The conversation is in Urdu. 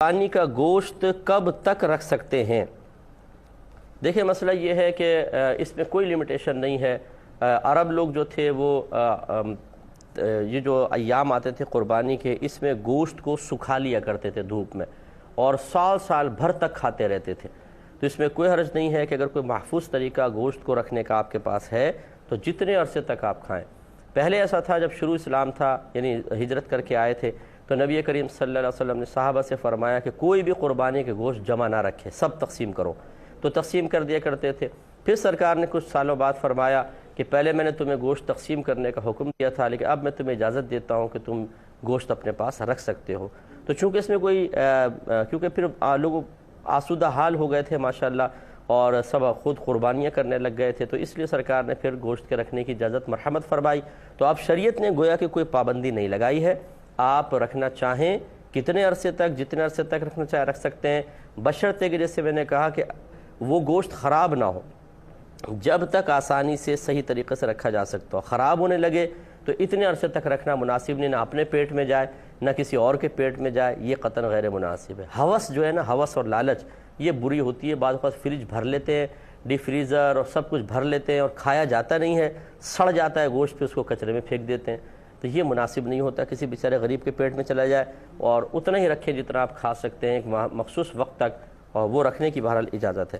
قربانی کا گوشت کب تک رکھ سکتے ہیں؟ دیکھیں مسئلہ یہ ہے کہ اس میں کوئی لمیٹیشن نہیں ہے۔ عرب لوگ جو تھے وہ یہ جو ایام آتے تھے قربانی کے، اس میں گوشت کو سکھا لیا کرتے تھے دھوپ میں، اور سال سال بھر تک کھاتے رہتے تھے۔ تو اس میں کوئی حرج نہیں ہے کہ اگر کوئی محفوظ طریقہ گوشت کو رکھنے کا آپ کے پاس ہے تو جتنے عرصے تک آپ کھائیں۔ پہلے ایسا تھا جب شروع اسلام تھا، یعنی ہجرت کر کے آئے تھے، تو نبی کریم صلی اللہ علیہ وسلم نے صحابہ سے فرمایا کہ کوئی بھی قربانی کے گوشت جمع نہ رکھے، سب تقسیم کرو، تو تقسیم کر دیا کرتے تھے۔ پھر سرکار نے کچھ سالوں بعد فرمایا کہ پہلے میں نے تمہیں گوشت تقسیم کرنے کا حکم دیا تھا، لیکن اب میں تمہیں اجازت دیتا ہوں کہ تم گوشت اپنے پاس رکھ سکتے ہو۔ تو چونکہ اس میں کوئی کیونکہ پھر لوگ آسودہ حال ہو گئے تھے ماشاءاللہ، اور سب خود قربانیاں کرنے لگ گئے تھے، تو اس لیے سرکار نے پھر گوشت کے رکھنے کی اجازت مرحمت فرمائی۔ تو اب شریعت نے گویا کہ کوئی پابندی نہیں لگائی ہے، آپ رکھنا چاہیں کتنے عرصے تک، جتنے عرصے تک رکھنا چاہیں رکھ سکتے ہیں، بشرطے کہ جیسے میں نے کہا کہ وہ گوشت خراب نہ ہو، جب تک آسانی سے صحیح طریقے سے رکھا جا سکتا ہو۔ خراب ہونے لگے تو اتنے عرصے تک رکھنا مناسب نہیں، نہ اپنے پیٹ میں جائے نہ کسی اور کے پیٹ میں جائے، یہ قطعاً غیر مناسب ہے۔ ہوس جو ہے نا، ہوس اور لالچ یہ بری ہوتی ہے۔ بعض اوقات فریج بھر لیتے ہیں، ڈی فریزر اور سب کچھ بھر لیتے ہیں، اور کھایا جاتا نہیں ہے، سڑ جاتا ہے گوشت، پہ اس کو کچرے میں پھینک دیتے ہیں۔ تو یہ مناسب نہیں ہوتا، کسی بیچارے غریب کے پیٹ میں چلا جائے، اور اتنا ہی رکھیں جتنا آپ کھا سکتے ہیں ایک مخصوص وقت تک، اور وہ رکھنے کی بہرحال اجازت ہے۔